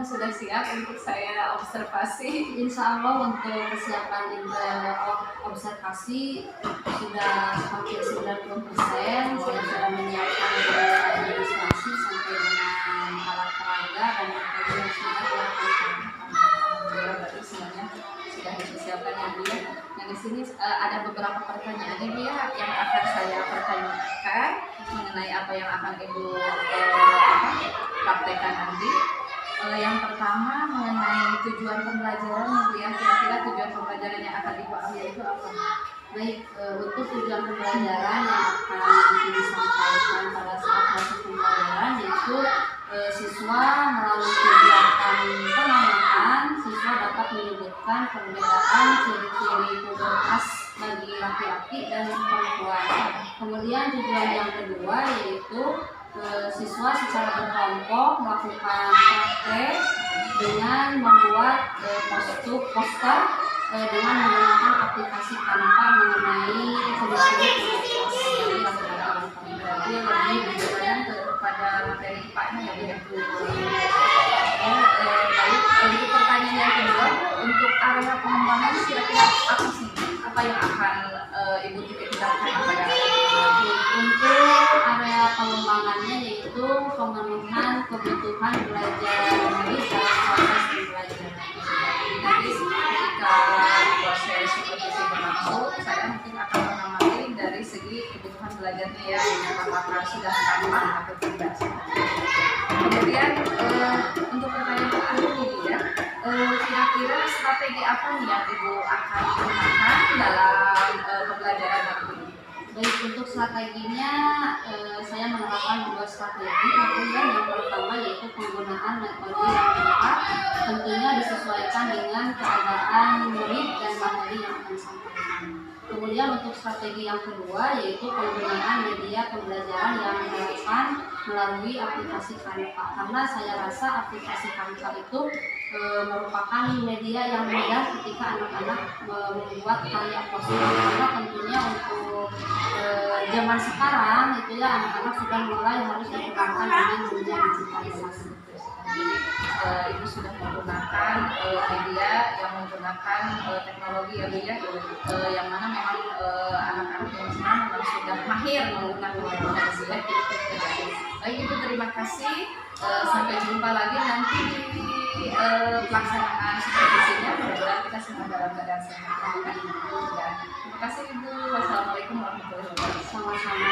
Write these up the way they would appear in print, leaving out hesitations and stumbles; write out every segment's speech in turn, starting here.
Gimana, sudah siap untuk saya observasi? Insya Allah untuk kesiapan observasi sudah hampir 90%. Saya sudah menyiapkan administrasi sampai dengan alat peraga dan metode yang sudah dilakukan. Berarti semuanya sudah dipersiapkan ya Bu ya. Nah di sini ada beberapa pertanyaan Bu ya yang akan saya pertanyakan mengenai apa yang akan Ibu praktekkan nanti. Yang pertama mengenai tujuan pembelajaran Bu ya, kira-kira tujuan pembelajaran yang akan Ibu ambil itu apa? Baik, untuk tujuan pembelajaran yang akan disampaikan pada saat proses pembelajaran yaitu siswa melalui kegiatan pengamatan, siswa dapat menyebutkan perbedaan ciri-ciri pubertas bagi laki-laki dan perempuan. Kemudian tujuan yang kedua yaitu siswa secara berkelompok melakukan praktek dengan membuat poster dengan menggunakan aplikasi Canva mengenai ciri-ciri pubertas. Berarti lebih diberikan kepada materi IPA-nya ya Bu ya. Baik, untuk pertanyaan yang kedua, untuk area pengembangan kira-kira apa sih? Apa yang akan Ibu titik-titikkan pada untuk area pengembangannya yaitu pemenuhan kebutuhan belajar murid dalam proses pembelajaran. nanti ketika proses supervisi berlangsung, saya mungkin akan mengamati dari segi kebutuhan belajarnya ya, apakah sudah tampak atau tidak. Kemudian untuk pertanyaan terakhir nih Bu ya, kira-kira strategi apa nih yang Ibu akan gunakan dalam pembelajaran nanti? Baik, untuk strateginya saya menerapkan dua strategi. Yang pertama yaitu penggunaan metode yang tepat, tentunya disesuaikan dengan keadaan murid dan materi yang akan disampaikan. Kemudian untuk strategi yang kedua yaitu penggunaan media pembelajaran yang relevan melalui aplikasi Canva. Karena saya rasa aplikasi Canva itu merupakan media yang mudah ketika anak-anak membuat karya poster. Karena tentunya untuk zaman sekarang itu ya anak-anak sudah mulai harus dikembangkan dengan dunia digitalisasi. Ibu sudah menggunakan media yang menggunakan teknologi ya Bu ya, yang mana memang anak-anak yang sekarang memang sudah mahir menggunakan teknologi ya. Baik Ibu, terima kasih. Sampai jumpa lagi nanti di pelaksanaan supervisinya. Mudah-mudahan kita semua dalam keadaan sehat. Terima kasih Ibu. Wassalamualaikum warahmatullahi wabarakatuh. Sama-sama.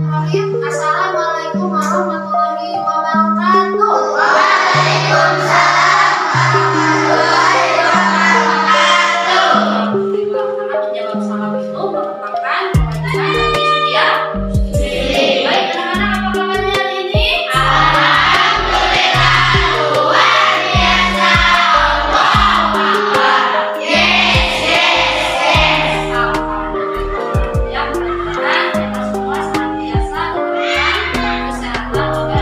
Waalaikumsalam warahmatullahi wabarakatuh. Assalamualaikum warahmatullahi wabarakatuh. Waalaikumsalam warahmatullahi wabarakatuh. Karena menjawab salam itu merupakan kewajiban bagi setiap Baik, anak-anak, apa kabarnya hari ini? Alhamdulillah, luar biasa. Allahu Akbar. Yes, yes, yes. Alhamdulillah. Ya, mudah-mudahan kita semua senantiasa diberikan kesehatan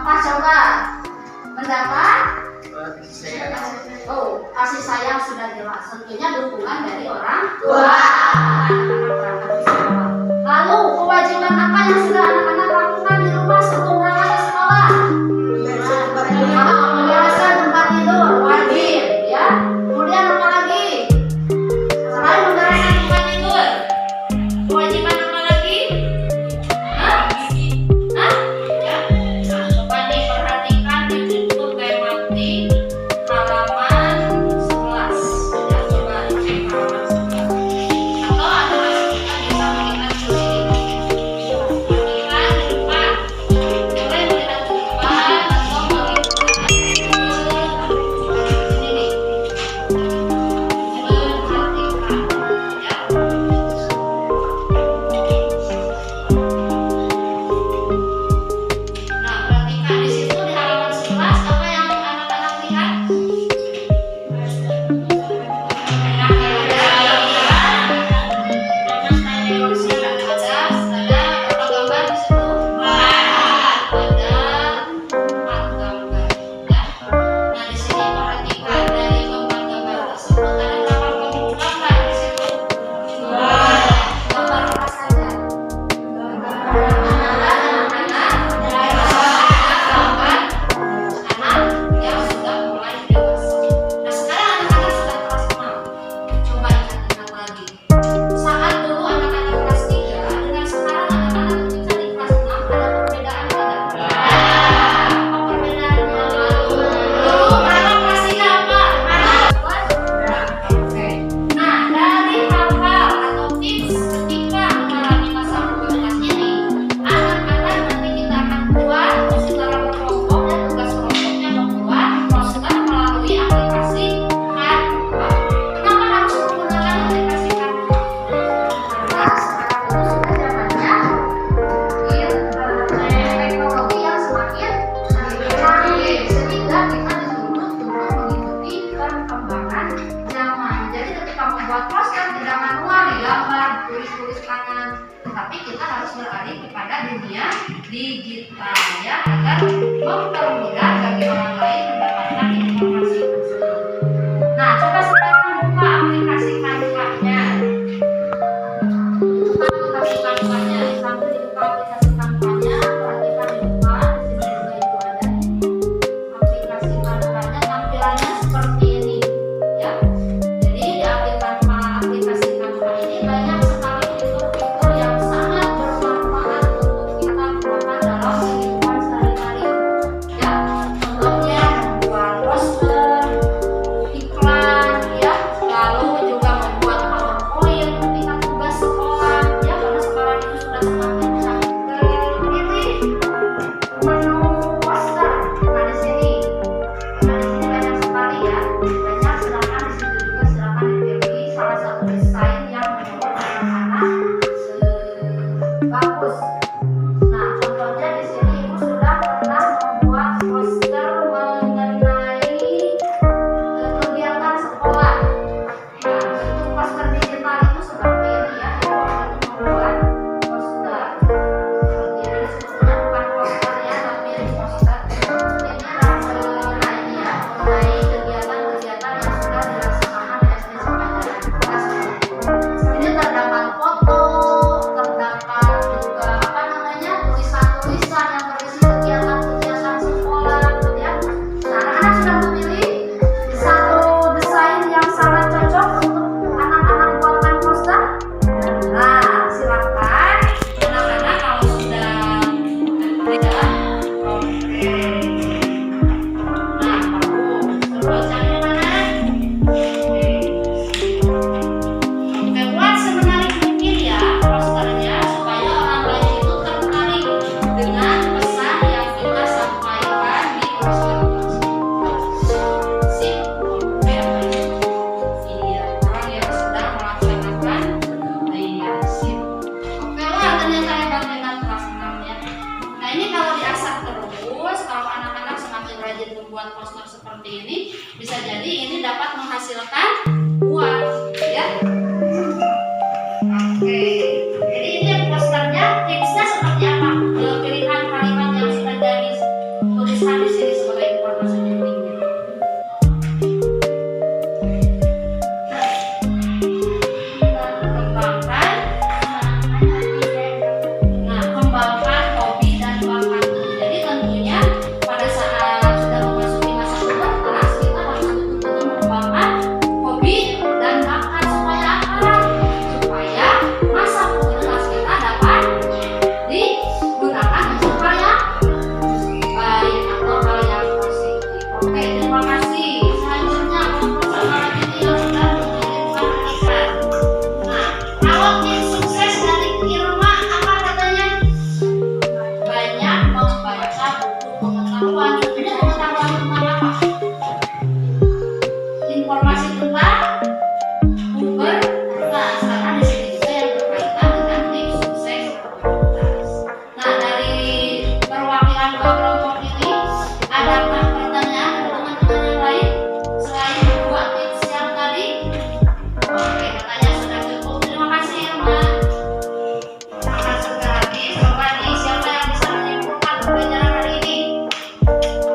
Apa coba? Mendapat? Oh, kasih sayang sudah jelas. Tentunya dukungan dari orang tua. Anak-anak berangkat ke sekolah. Lalu kewajiban apa yang sudah anak-anak lakukan di rumah sebelum berangkat ke sekolah? Membereskan tempat tidur wajib, ya. Kemudian apa lagi? Selain membereskan tempat tidur, kewajiban apa lagi? Hah? Ya. Nah, coba diperhatikan di buku Bemati halaman 11. Ya, coba dicek halaman 11. Atau anak-anak kita bisa melihat sendiri. Perhatikan di depan. Boleh melihat di depan atau melihat sini nih. Perhatikan, ya. Nah, perhatikan di situ di halaman 11 apa yang anak-anak lihat? Anak yang sudah mulai dewasa. Nah, sekarang anak-anak sudah kelas 6. Coba ingat-ingat lagi. Saat dulu anak-anak kelas 3 dengan sekarang anak-anak kita di kelas 6 ada perbedaan tidak? Apa perbedaannya? Dulu berapa kelas 3 apa? Oke. Nah, dari hal-hal atau tips ketika mengalami masa pubertas ini, anak-anak nanti kita akan buat secara berkelompok dan tugas kelompoknya membuat poster melalui aplikasi Canva. Kenapa harus menggunakan aplikasi Canva? Karena sekarang itu sudah zamannya teknologi yang semakin canggih, sehingga kita dituntut untuk mengikuti perkembangan zaman. Jadi ketika membuat poster tidak manual digambar, tulis-tulis tangan, tetapi kita harus beralih kepada dunia digital, ya, agar mempermudah bagi orang lain mendapatkan informasi tersebut. Nah, coba sekarang buka aplikasi Canva-nya. Buka aplikasi Canva-nya. Sambil dibuka aplikasi Canva-nya, perhatikan di depan, di sini juga itu ada. Aplikasi Canva-nya tampilannya seperti ini, ya. Jadi di aplikasi Canva ini banyak sekali fitur-fitur yang sangat bermanfaat untuk kita gunakan dalam kehidupan sehari-hari. Ya, contohnya membuat poster, iklan, ya, lalu juga membuat PowerPoint ketika tugas sekolah, ya, karena sekarang itu sudah semakin canggih. Pilih menu poster. Nah, di sini banyak sekali, ya, banyak. Silakan di situ juga silakan dipilih salah satu desain yang menurut anak-anak bagus. Nah, contohnya di sini ibu sudah pernah membuat poster mengenai kegiatan sekolah. Nah, untuk poster digital itu seperti ini, ya, ibu akan membuat poster seperti ini. Sebetulnya bukan poster, ya, tapi poster ini mengenai, ya, mengenai kegiatan-kegiatan yang sudah dilaksanakan di SD Sepanjang kelas 10. Ini terdapat foto, terdapat juga apa namanya, tulisan-tulisan yang berisi kegiatan-kegiatan sekolah, ya. Nah, anak-anak sudah memilih satu desain yang sangat cocok untuk anak-anak buatkan poster. Nah, silakan anak-anak kalau sudah ya. Oke. Nah, bagus. Terus yang ini mana? Oke. Oke, buat semenarik mungkin, ya, posternya supaya orang lain itu tertarik dengan pesan yang kita sampaikan di poster tersebut. Sip. Oke. Iya, orang yang sedang melaksanakan. Iya, sip. Oke lah, ternyata hebat dengan kelas 6, ya. Nah, ini kalau diasah terus, kalau anak-anak semakin rajin membuat poster seperti ini, bisa jadi ini dapat menghasilkan uang, ya. Oke, jadi ini posternya tipsnya seperti apa? Pilihan kalimat yang sudah jadi tuliskan di sini sebagai informasi pentingnya. Kembangkan hobi dan bakat. Jadi tentunya pada saat sudah memasuki masa pubertas kita harus betul-betul mengembangkan hobi dan bakat supaya apa? Supaya masa pubertas kita dapat digunakan untuk hal yang baik atau hal yang positif. Oke, terima kasih. Selanjutnya persoalan ini yang sudah menjadi pernikahan. Nah, kalau tim sukses dari Irma apa katanya? Banyak membaca buku pengetahuan. Punya pengetahuan tentang apa? Informasi tentang pubertas, karena di sini juga yang berkaitan dengan tim sukses pubertas. Nah, dari perwakilan dua kelompok ini, adakah pertanyaan dari teman-teman yang lain selain dua tips yang tadi? Oke, katanya sudah cukup. Terima kasih, Irma. Akan segera habis. Coba nih, siapa yang bisa menyimpulkan pembelajaran hari ini?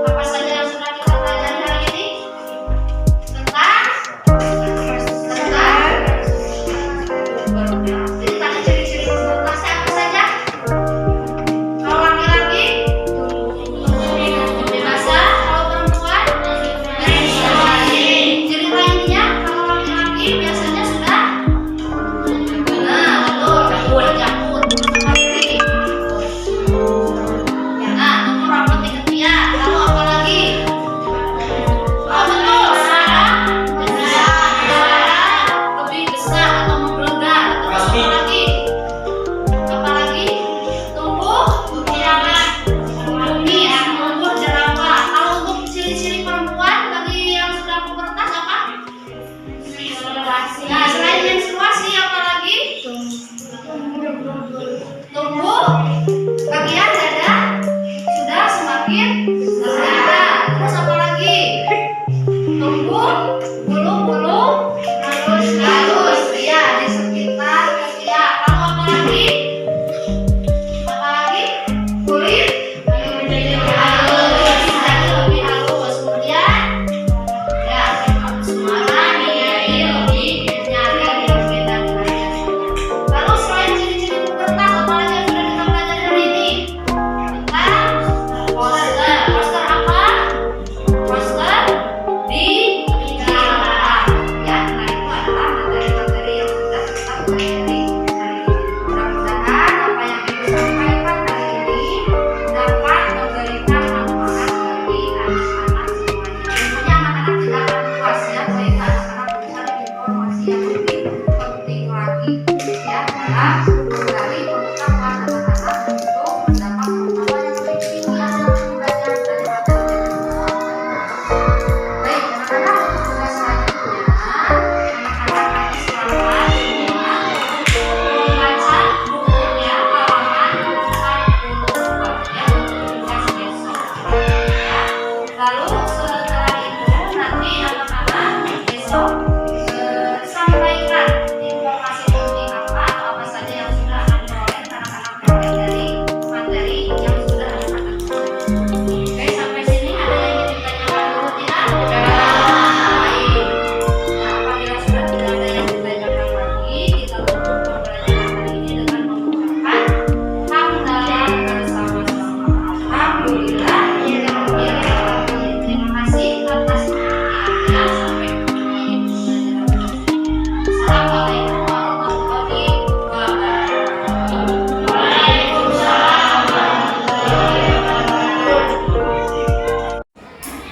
Apa saja yang sudah kita pelajari hari ini? Tentang pubertas. Jadi tadi ciri-ciri pubertasnya apa saja? Kalau laki-laki dewasa, kalau perempuan menstruasi. Ciri lainnya kalau laki-laki biasanya sudah betul jakun. Pasti. Nah, tumbuh rambut di ketiak. Lalu apa lagi? Oh betul, suara lebih besar atau menggelegar. Terus apa lagi? Apalagi tumbuh bumi ya, tumbuh jerawat. Kalau untuk ciri-ciri perempuan bagi yang sudah pubertas apa? Menstruasi. Nah, selain menstruasi apa lagi? Tumbuh bagian dada sudah semakin besar. Terus apa lagi? Tumbuh bulu-bulu halus ya di sekitar ketiak. Lalu apa lagi? Kulit menjadi halus, jadi lebih halus. Kemudian ya suara menjadi lebih nyaring, berbeda dengan biasanya. Lalu selain ciri-ciri pubertas, apa lagi yang sudah kita pelajari hari ini? Tentang poster. Poster apa? Poster di jalan. Ya, nah itu adalah materi-materi yang sudah kita pelajari hari ini. Mudah-mudahan apa yang ibu sampaikan hari ini dapat memberikan manfaat bagi anak-anak semuanya. Tentunya anak-anak tidak akan puas ya, sehingga anak-anak mencari informasi yang lebih penting lagi ya dalam mencari pengetahuan anak-anak untuk mendapat pengetahuan yang lebih tinggi dalam belajar dari materi yang kita sampaikan. Baik, anak-anak untuk tugas selanjutnya, anak-anak harus selamat semua membaca bukunya halaman 42 ya untuk tugas besok ya. Lalu setelah itu nanti anak-anak besok sampaikan informasi penting apa atau apa saja yang sudah anak-anak peroleh dari materi yang sudah anak-anak pelajari. Oke, sampai sini ada yang ingin ditanyakan dulu tidak? Baik. Nah, apabila sudah tidak ada yang ditanyakan lagi, kita tutup pembelajaran hari ini dengan mengucapkan hamdalah bersama-sama. Alhamdulillah. Terima kasih atas perhatiannya. Sampai ketemu lagi di pembelajaran berikutnya. Assalamualaikum warahmatullahi wabarakatuh. Waalaikumsalam warahmatullahi wabarakatuh.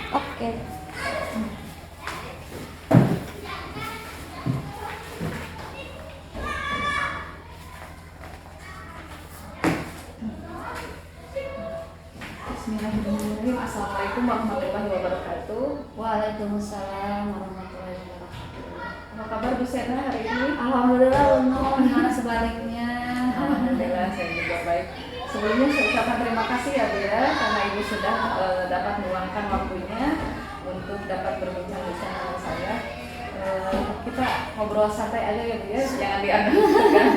Oke. Bismillahirrahmanirrahim. Assalamualaikum warahmatullahi wabarakatuh. Waalaikumsalam warahmatullahi wabarakatuh. Apa kabar Bu Sena hari ini? Alhamdulillah, Uno. Gimana sebaliknya? Alhamdulillah saya juga baik. Sebelumnya saya ucapkan terima kasih ya Bu ya, karena Ibu sudah dapat meluangkan waktunya untuk dapat berbincang-bincang dengan saya. Kita ngobrol santai aja ya Bu ya, jangan dianggap tegang.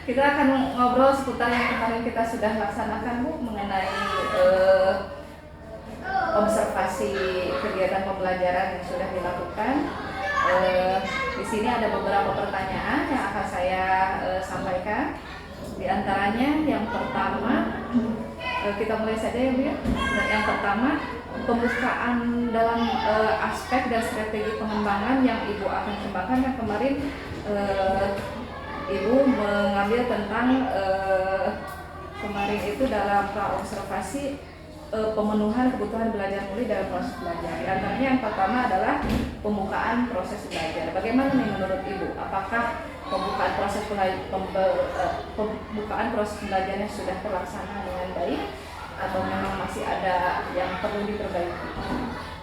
Kita akan ngobrol seputar yang kemarin kita sudah laksanakan Bu, mengenai evaluasi kegiatan pembelajaran yang sudah dilakukan. Di sini ada beberapa pertanyaan yang akan saya sampaikan. Di antaranya yang pertama, kita mulai saja ya Bu ya. Yang pertama, pembukaan dalam aspek dan strategi pengembangan yang Ibu akan kembangkan. Yang kemarin Ibu mengambil tentang kemarin itu dalam praobservasi pemenuhan kebutuhan belajar murid dalam proses belajar. Di antaranya yang pertama adalah pembukaan proses belajar. Bagaimana nih menurut Ibu? Apakah pembukaan proses belajarnya sudah terlaksana dengan baik atau memang masih ada yang perlu diperbaiki?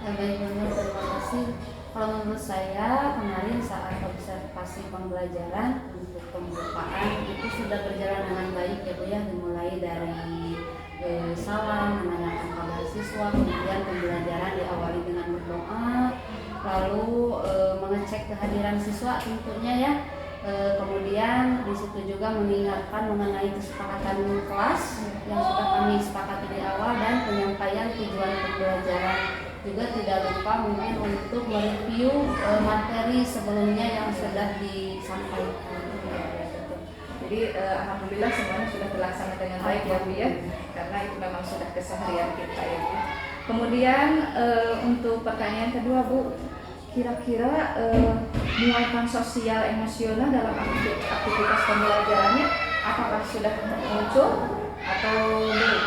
Baik, benar, terima kasih. Kalau menurut saya kemarin saat observasi pembelajaran untuk pembukaan itu sudah berjalan dengan baik ya Bu ya, dimulai dari salam, menanyakan kabar siswa, kemudian pembelajaran diawali dengan berdoa, lalu mengecek kehadiran siswa tentunya ya. Kemudian di situ juga mengingatkan mengenai kesepakatan kelas yang sudah kami sepakati di awal dan penyampaian tujuan pembelajaran. Juga tidak lupa mungkin untuk mereview materi sebelumnya yang sudah disampaikan. Jadi alhamdulillah semuanya sudah terlaksana dengan baik ya Bu ya, karena itu memang sudah keseharian kita ya Bu. Kemudian untuk pertanyaan kedua Bu, kira-kira muatan sosial emosional dalam aktivitas pembelajarannya apakah sudah muncul atau belum?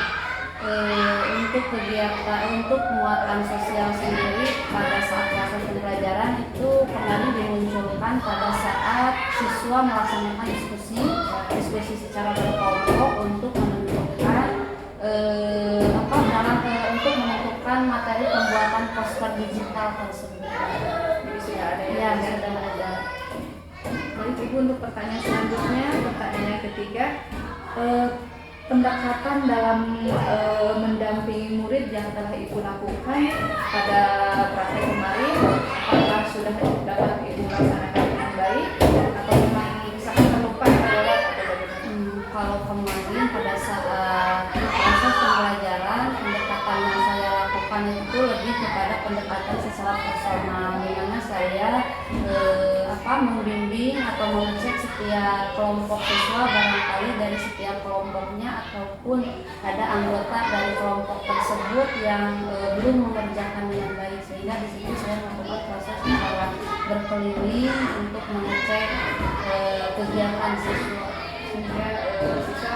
Untuk kegiatan untuk muatan sosial sendiri pada saat proses pembelajaran itu kembali dimunculkan pada saat siswa melaksanakan diskusi secara berkelompok untuk menentukan untuk menentukan materi pembuatan poster digital tersebut. Jadi sudah ada ya, sudah ada. Baik Ibu, untuk pertanyaan selanjutnya, pertanyaan ketiga, pendekatan dalam mendampingi murid yang telah Ibu lakukan pada praktek kemarin, apakah sudah dapat Ibu laksanakan dengan baik atau memang misalkan terlupa atau bagaimana? Kalau kemarin pada saat proses pembelajaran, pendekatan yang saya lakukan itu lebih kepada pendekatan secara personal, di mana saya membimbing atau mengecek setiap kelompok siswa, barangkali dari setiap kelompoknya ataupun ada anggota dari kelompok tersebut yang belum mengerjakan dengan baik, sehingga di situ saya melakukan proses secara berkeliling untuk mengecek kegiatan siswa sehingga siswa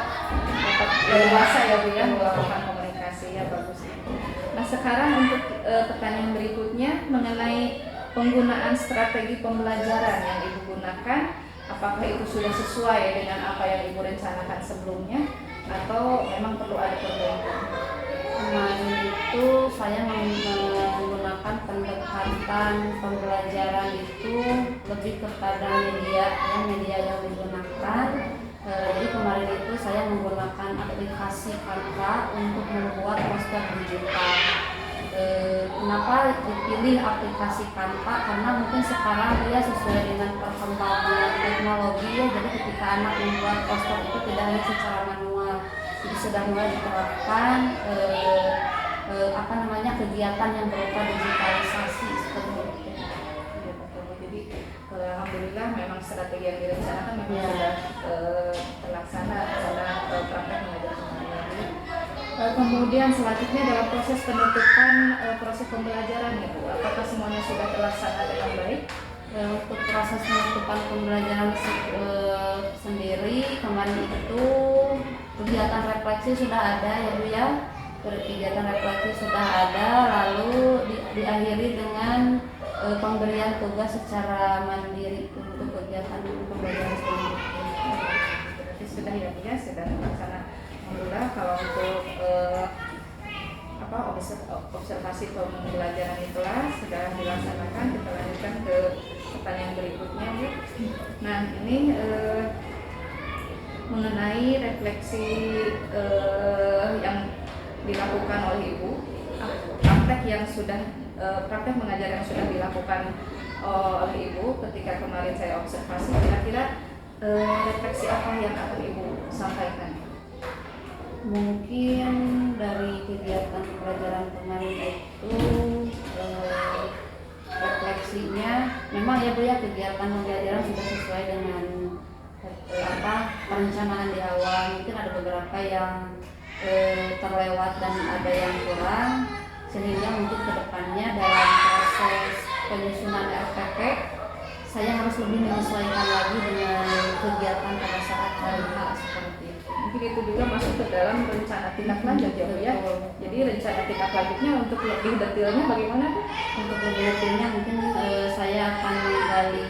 dapat leluasa ya Bu ya melakukan komunikasi ya, bagus. Nah sekarang untuk pertanyaan berikutnya mengenai penggunaan strategi pembelajaran yang Ibu gunakan, apakah itu sudah sesuai dengan apa yang Ibu rencanakan sebelumnya atau memang perlu ada perbaikan? Kemarin itu saya menggunakan pendekatan pembelajaran itu lebih kepada media yang digunakan. Jadi kemarin itu saya menggunakan aplikasi Canva untuk membuat poster digital. Kenapa dipilih aplikasi Canva? Karena mungkin sekarang dia sesuai dengan perkembangan teknologi ya, jadi ketika anak membuat poster itu tidak hanya secara manual, jadi sudah mulai diterapkan kegiatan yang berupa digitalisasi seperti itu. Ya, betul. Jadi alhamdulillah memang strategi yang direncanakan memang sudah terlaksana dalam praktek mengajar kemarin. Kemudian selanjutnya dalam proses penutupan proses pembelajaran ya Bu, apakah semuanya sudah terlaksana dengan baik? Untuk proses penutupan pembelajaran sendiri kemarin itu kegiatan refleksi sudah ada ya Bu ya, kegiatan refleksi sudah ada, lalu diakhiri dengan pemberian tugas secara mandiri untuk kegiatan pembelajaran selanjutnya. Berarti sudah ya Bu ya, sudah terlaksana. Alhamdulillah. Kalau untuk observasi pembelajaran itulah sudah dilaksanakan. Kita lanjutkan ke pertanyaan berikutnya Bu. Nah ini mengenai refleksi yang dilakukan oleh Ibu, praktek mengajar yang sudah dilakukan oleh Ibu ketika kemarin saya observasi, kira-kira refleksi apa yang akan Ibu sampaikan? Mungkin dari kegiatan pembelajaran kemarin itu ya Bu ya, kegiatan pembelajaran sudah sesuai dengan perencanaan di awal. Mungkin ada beberapa yang terlewat dan ada yang kurang, sehingga mungkin kedepannya dalam proses penyusunan RPP saya harus lebih menyesuaikan lagi dengan kegiatan pada saat hari H seperti itu. Mungkin itu juga masuk ke dalam rencana tindak lanjut ya Bu ya. Jadi rencana tindak lanjutnya untuk lebih detailnya bagaimana Bu? Untuk lebih detailnya mungkin saya akan menggali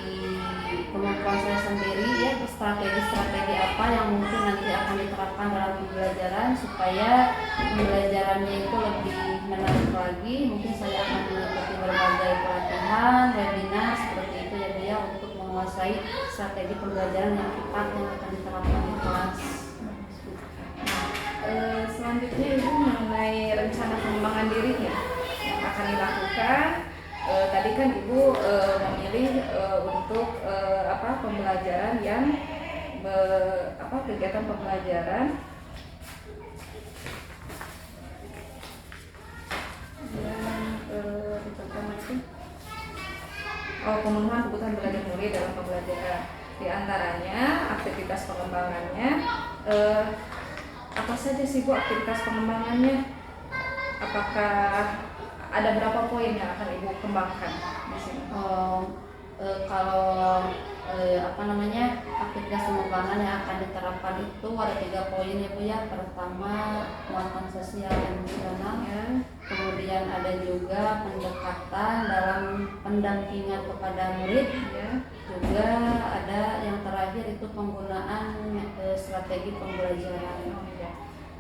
kemampuan saya sendiri ya, strategi-strategi apa yang mungkin nanti akan diterapkan dalam pembelajaran supaya pembelajarannya itu lebih menarik lagi. Mungkin saya akan mengikuti berbagai pelatihan, webinar seperti itu ya Bu ya, untuk menguasai strategi pembelajaran yang tepat yang akan diterapkan di kelas. Selanjutnya Ibu mengenai rencana pengembangan dirinya yang akan dilakukan. Tadi kan Ibu memilih untuk pembelajaran yang kegiatan pembelajaran yang pertama itu pemenuhan kebutuhan belajar murid dalam pembelajaran. Di antaranya aktivitas pengembangannya, apa saja sih Bu aktivitas pengembangannya? Apakah ada berapa poin yang akan Ibu kembangkan di sini? Kalau aktivitas pengembangan yang akan diterapkan itu ada 3 poin ya Bu ya. Pertama, muatan sosial emosional ya. Kemudian ada juga pendekatan dalam pendampingan kepada murid ya. Juga ada yang terakhir itu penggunaan strategi pembelajaran.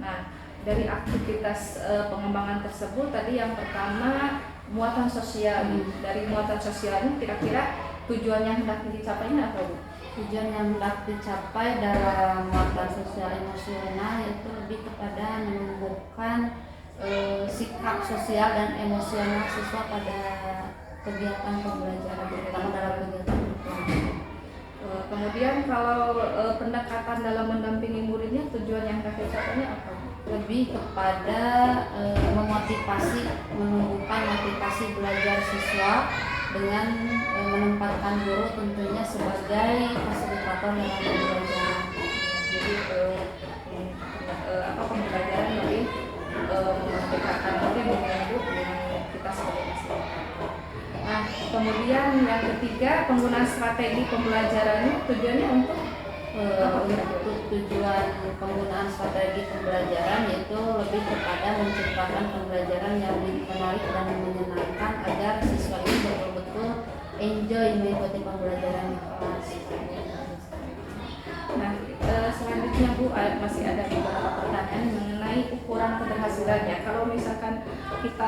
Nah, dari aktivitas pengembangan tersebut tadi yang pertama muatan sosial. Dari muatan sosialnya kira-kira tujuan yang hendak dicapainya apa Bu? Tujuan yang hendak dicapai dalam muatan sosial emosional itu lebih kepada menumbuhkan sikap sosial dan emosional siswa pada kegiatan pembelajaran, terutama dalam kegiatan pembelajaran. Kemudian kalau pendekatan dalam mendampingi muridnya, tujuan yang hendak dicapainya apa? Lebih kepada memotivasi, menumbuhkan motivasi belajar siswa dengan menempatkan guru tentunya sebagai fasilitator dalam pembelajaran. Jadi pembelajaran lebih mendekatkan murid dengan kita sebagai fasilitator. Nah, kemudian yang ketiga penggunaan strategi pembelajarannya tujuannya untuk tujuan penggunaan strategi pembelajaran yaitu lebih kepada menciptakan pembelajaran yang menarik dan menyenangkan agar siswa ini betul-betul enjoy mengikuti pembelajaran di kelas. Nah, selanjutnya Bu masih ada beberapa pertanyaan mengenai ukuran keberhasilannya. Kalau misalkan kita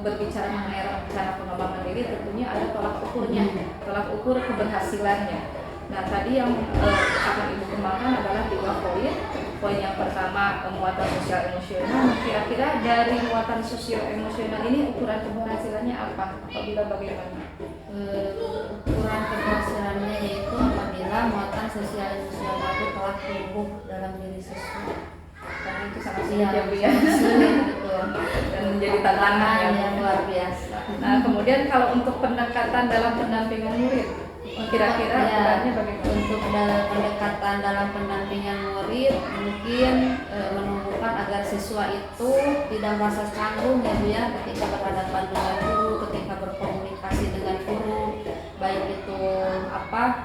berbicara mengenai rencana pengembangan diri, tentunya ada tolak ukurnya, tolak ukur keberhasilannya. Nah, tadi yang akan Ibu kembangkan adalah 3 poin. Poin yang pertama muatan sosial emosional. Kira-kira dari muatan sosial emosional ini ukuran keberhasilannya apa? Apabila bagaimana? Ukuran keberhasilannya yaitu apabila muatan sosial emosional itu telah tumbuh dalam diri siswa. Karena itu sangat sulit ya Bu ya. Sulit betul. Dan menjadi tantangan yang luar biasa. Nah, kemudian kalau untuk pendekatan dalam pendampingan murid, kira-kira ukurannya bagaimana? Untuk pendekatan dalam pendampingan murid mungkin menumbuhkan agar siswa itu tidak merasa canggung ya Bu ya ketika berhadapan dengan guru, ketika berkomunikasi dengan guru, baik itu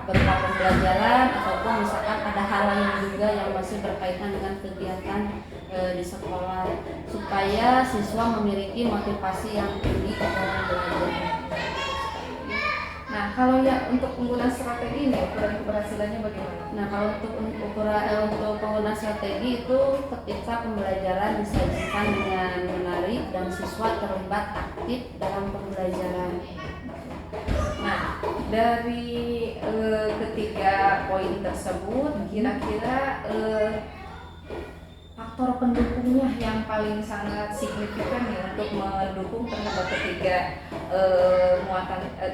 berupa pembelajaran ataupun misalkan ada hal lain juga yang masih berkaitan dengan kegiatan di sekolah, supaya siswa memiliki motivasi yang tinggi dalam belajar. Nah, kalau ya untuk penggunaan strategi ini ukuran keberhasilannya bagaimana? Nah, kalau untuk penggunaan strategi itu ketika pembelajaran disajikan dengan menarik dan siswa terlibat aktif dalam pembelajaran. Nah, dari ketiga poin tersebut, kira-kira faktor pendukungnya yang paling sangat signifikan ya untuk mendukung terhadap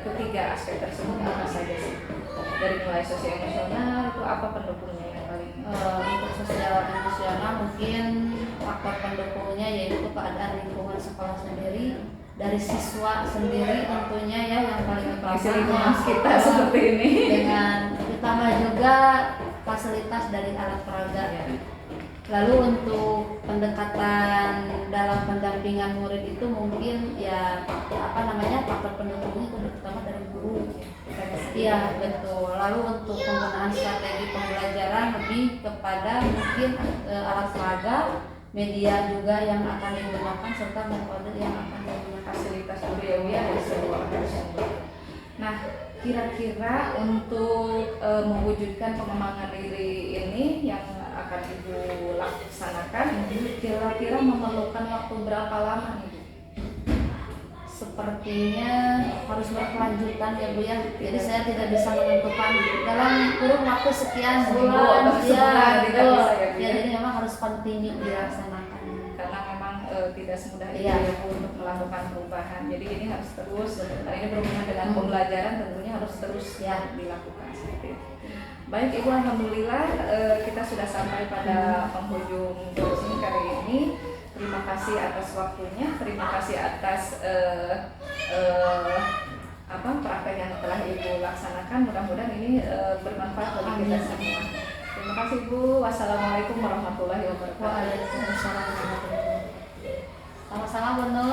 ketiga aspek tersebut apa saja sih? Dari mulai sosial emosional itu apa pendukungnya yang paling? Untuk sosial emosional mungkin faktor pendukungnya yaitu keadaan lingkungan sekolah sendiri dari siswa sendiri tentunya ya yang paling utama Isi lingkungan kita seperti ini. dengan ditambah juga fasilitas dari alat peraga. Lalu untuk pendekatan dalam pendampingan murid itu mungkin ya faktor pendukungnya itu terutama dari guru. Iya betul. Lalu untuk penggunaan strategi pembelajaran lebih kepada mungkin alat peraga, media juga yang akan digunakan serta metode yang akan digunakan. Fasilitas dulu ya Bu ya dari sebuah sumber. Nah, kira-kira untuk mewujudkan pengembangan diri ini yang akan Ibu laksanakan, kira-kira memerlukan waktu berapa lama nih Bu? Sepertinya harus berkelanjutan ya Bu ya. Jadi saya tidak bisa menentukan dalam kurun waktu sekian Seminggu bulan atau sebulan tidak betul. bisa ya Bu Ya, ya? jadi memang harus continue dilaksanakan. Karena memang tidak semudah itu Iya. ya Bu untuk melakukan perubahan. Jadi ini harus terus, karena ini berhubungan dengan pembelajaran tentunya harus terus ya dilakukan seperti itu. Baik Ibu, alhamdulillah kita sudah sampai pada penghujung sini kali ini. Terima kasih atas waktunya, terima kasih atas praktek yang telah Ibu laksanakan. Mudah-mudahan ini bermanfaat bagi kita semua. Terima kasih Bu. Wassalamualaikum warahmatullahi wabarakatuh. Waalaikumsalam warahmatullahi wabarakatuh. Sama-sama Bu Nur.